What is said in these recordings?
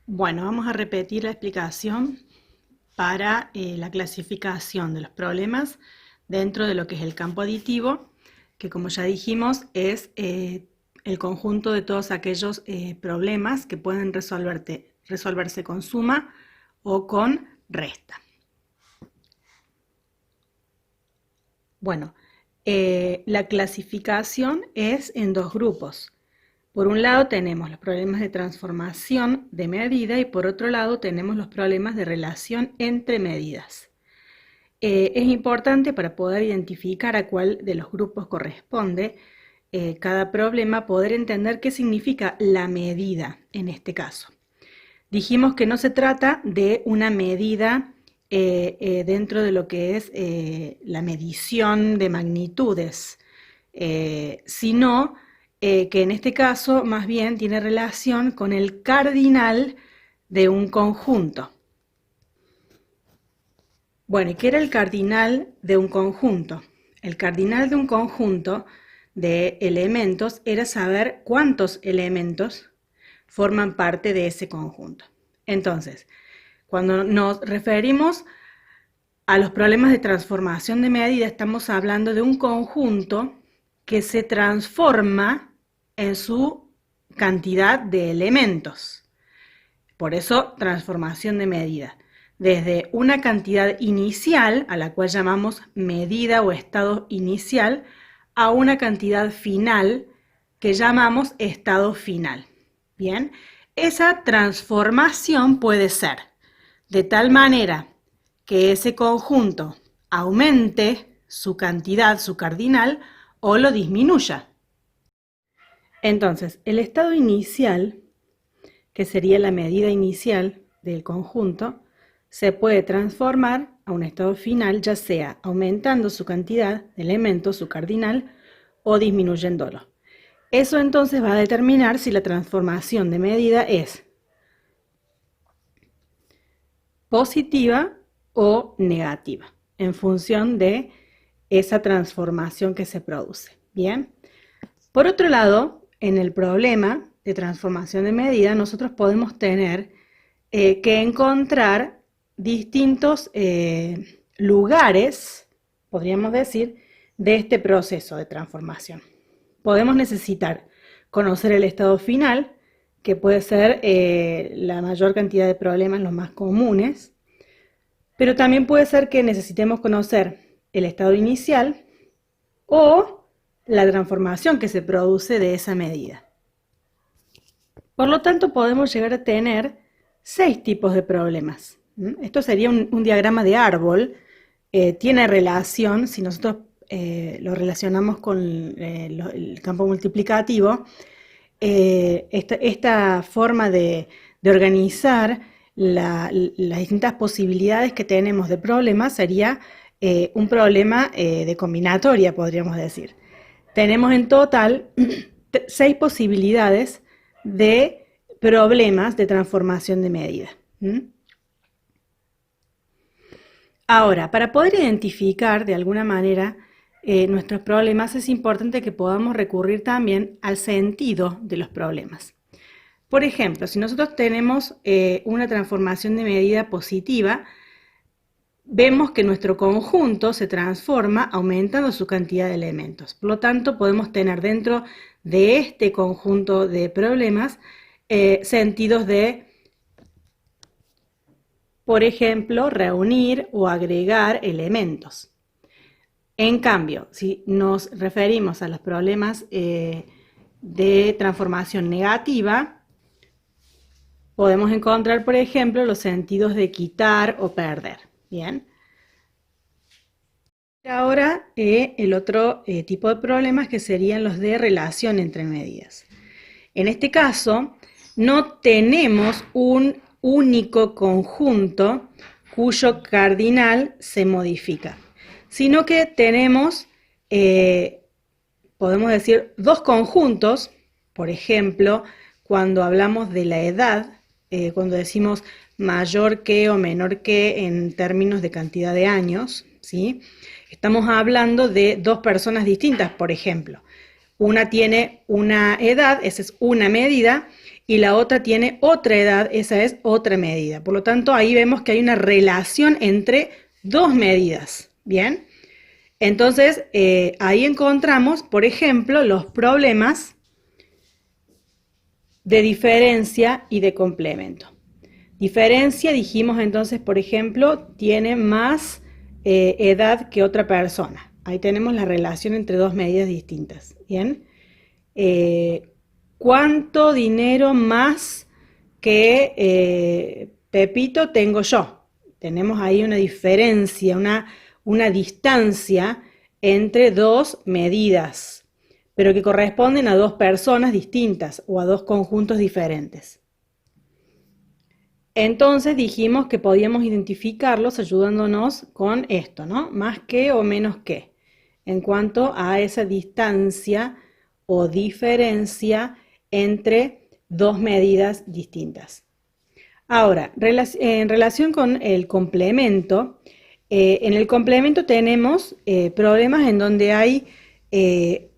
Bueno, vamos a repetir la explicación para la clasificación de los problemas dentro de lo que es el campo aditivo, que como ya dijimos es el conjunto de todos aquellos problemas que pueden resolverse con suma o con resta. Bueno, la clasificación es en dos grupos. Por un lado tenemos los problemas de transformación de medida y por otro lado tenemos los problemas de relación entre medidas. Es importante para poder identificar a cuál de los grupos corresponde cada problema, poder entender qué significa la medida en este caso. Dijimos que no se trata de una medida dentro de lo que es la medición de magnitudes, sino que en este caso más bien tiene relación con el cardinal de un conjunto. Bueno, ¿y qué era el cardinal de un conjunto? El cardinal de un conjunto de elementos era saber cuántos elementos forman parte de ese conjunto. Entonces, cuando nos referimos a los problemas de transformación de medida, estamos hablando de un conjunto que se transforma en su cantidad de elementos. Por eso, transformación de medida. Desde una cantidad inicial, a la cual llamamos medida o estado inicial, a una cantidad final, que llamamos estado final. Bien, esa transformación puede ser de tal manera que ese conjunto aumente su cantidad, su cardinal, o lo disminuya. Entonces, el estado inicial, que sería la medida inicial del conjunto, se puede transformar a un estado final, ya sea aumentando su cantidad de elementos, su cardinal, o disminuyéndolo. Eso entonces va a determinar si la transformación de medida es positiva o negativa, en función de esa transformación que se produce. Bien. Por otro lado, en el problema de transformación de medida, nosotros podemos tener que encontrar distintos lugares, podríamos decir, de este proceso de transformación. Podemos necesitar conocer el estado final, que puede ser la mayor cantidad de problemas, los más comunes, pero también puede ser que necesitemos conocer el estado inicial o la transformación que se produce de esa medida. Por lo tanto, podemos llegar a tener 6 tipos de problemas. Esto sería un diagrama de árbol. Tiene relación, si nosotros lo relacionamos con el campo multiplicativo, esta forma de organizar las distintas posibilidades que tenemos de problemas sería un problema de combinatoria, podríamos decir. Tenemos en total 6 posibilidades de problemas de transformación de medida. Ahora, para poder identificar de alguna manera nuestros problemas, es importante que podamos recurrir también al sentido de los problemas. Por ejemplo, si nosotros tenemos una transformación de medida positiva, vemos que nuestro conjunto se transforma aumentando su cantidad de elementos. Por lo tanto, podemos tener dentro de este conjunto de problemas sentidos de, por ejemplo, reunir o agregar elementos. En cambio, si nos referimos a los problemas de transformación negativa, podemos encontrar, por ejemplo, los sentidos de quitar o perder. Bien. Ahora el otro tipo de problemas que serían los de relación entre medidas. En este caso, no tenemos un único conjunto cuyo cardinal se modifica, sino que tenemos, podemos decir, dos conjuntos. Por ejemplo, cuando hablamos de la edad, cuando decimos mayor que o menor que en términos de cantidad de años, ¿sí? Estamos hablando de dos personas distintas, por ejemplo. Una tiene una edad, esa es una medida, y la otra tiene otra edad, esa es otra medida. Por lo tanto, ahí vemos que hay una relación entre dos medidas, ¿bien? Entonces, ahí encontramos, por ejemplo, los problemas de diferencia y de complemento. Diferencia, dijimos entonces, por ejemplo, tiene más edad que otra persona. Ahí tenemos la relación entre dos medidas distintas, ¿bien? ¿Cuánto dinero más que Pepito tengo yo? Tenemos ahí una diferencia, una distancia entre dos medidas, pero que corresponden a dos personas distintas o a dos conjuntos diferentes. Entonces dijimos que podíamos identificarlos ayudándonos con esto, ¿no? Más que o menos que, en cuanto a esa distancia o diferencia entre dos medidas distintas. Ahora, en relación con el complemento, en el complemento tenemos problemas en donde hay hay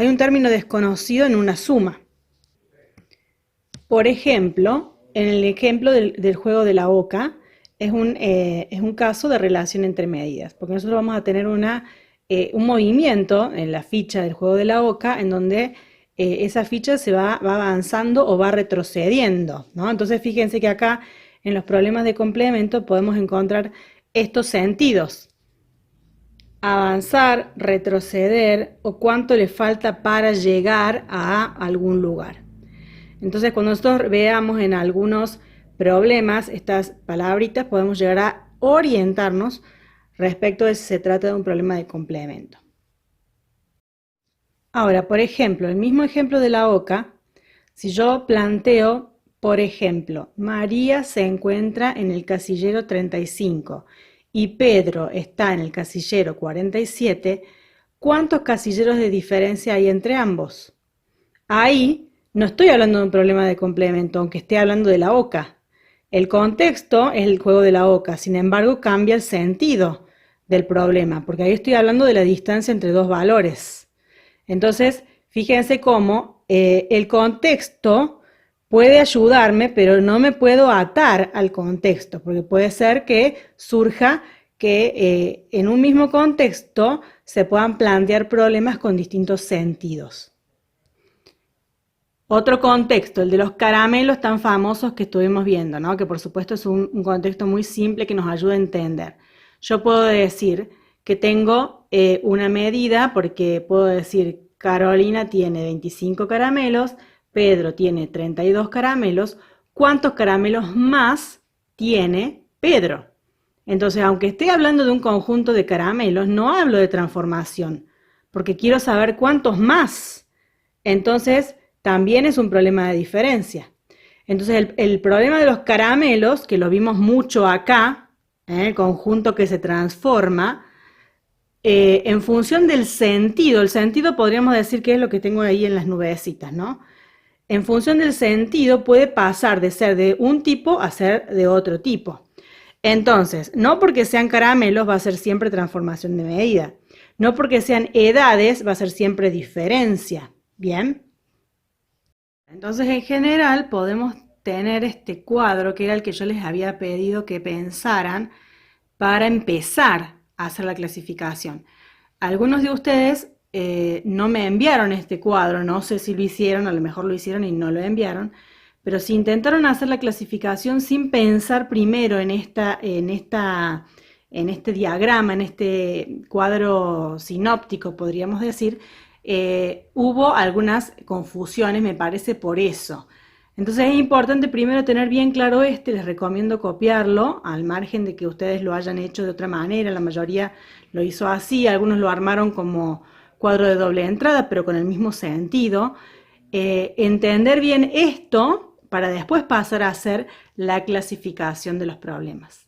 un término desconocido en una suma. Por ejemplo, en el ejemplo del juego de la oca, es un caso de relación entre medidas, porque nosotros vamos a tener un movimiento en la ficha del juego de la oca en donde esa ficha se va avanzando o va retrocediendo, ¿no? Entonces fíjense que acá en los problemas de complemento podemos encontrar estos sentidos: avanzar, retroceder o cuánto le falta para llegar a algún lugar. Entonces, cuando nosotros veamos en algunos problemas estas palabritas, podemos llegar a orientarnos respecto de si se trata de un problema de complemento. Ahora, por ejemplo, el mismo ejemplo de la oca, si yo planteo, por ejemplo, María se encuentra en el casillero 35 y Pedro está en el casillero 47, ¿cuántos casilleros de diferencia hay entre ambos? Ahí no estoy hablando de un problema de complemento, aunque esté hablando de la oca. El contexto es el juego de la oca, sin embargo cambia el sentido del problema, porque ahí estoy hablando de la distancia entre dos valores. Entonces, fíjense cómo el contexto puede ayudarme, pero no me puedo atar al contexto, porque puede ser que surja que en un mismo contexto se puedan plantear problemas con distintos sentidos. Otro contexto, el de los caramelos tan famosos que estuvimos viendo, ¿no? Que por supuesto es un contexto muy simple que nos ayuda a entender. Yo puedo decir que tengo una medida porque puedo decir Carolina tiene 25 caramelos, Pedro tiene 32 caramelos, ¿cuántos caramelos más tiene Pedro? Entonces, aunque esté hablando de un conjunto de caramelos, no hablo de transformación, porque quiero saber cuántos más. Entonces, también es un problema de diferencia. Entonces, el problema de los caramelos, que lo vimos mucho acá, el conjunto que se transforma, en función del sentido, el sentido podríamos decir que es lo que tengo ahí en las nubecitas, ¿no? En función del sentido puede pasar de ser de un tipo a ser de otro tipo. Entonces, no porque sean caramelos va a ser siempre transformación de medida. No porque sean edades va a ser siempre diferencia. ¿Bien? Entonces, en general, podemos tener este cuadro, que era el que yo les había pedido que pensaran para empezar a hacer la clasificación. Algunos de ustedes no me enviaron este cuadro, no sé si lo hicieron, a lo mejor lo hicieron y no lo enviaron, pero si intentaron hacer la clasificación sin pensar primero en este diagrama, en este cuadro sinóptico, podríamos decir, hubo algunas confusiones, me parece, por eso. Entonces es importante primero tener bien claro les recomiendo copiarlo, al margen de que ustedes lo hayan hecho de otra manera, la mayoría lo hizo así, algunos lo armaron como cuadro de doble entrada, pero con el mismo sentido. Entender bien esto para después pasar a hacer la clasificación de los problemas.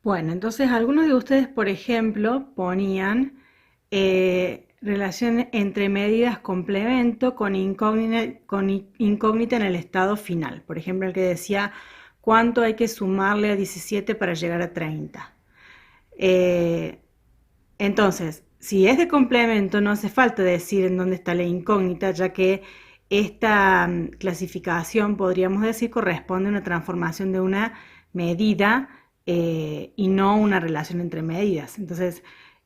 Bueno, entonces algunos de ustedes, por ejemplo, ponían relación entre medidas complemento con incógnita en el estado final. Por ejemplo, el que decía cuánto hay que sumarle a 17 para llegar a 30. Entonces, si es de complemento, no hace falta decir en dónde está la incógnita, ya que esta clasificación, podríamos decir, corresponde a una transformación de una medida y no una relación entre medidas. Entonces,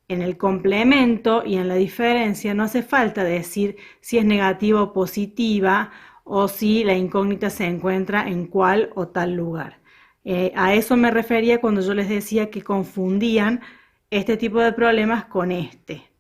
en el complemento y en la diferencia no hace falta decir si es negativa o positiva o si la incógnita se encuentra en cual o tal lugar. A eso me refería cuando yo les decía que confundían este tipo de problemas con este.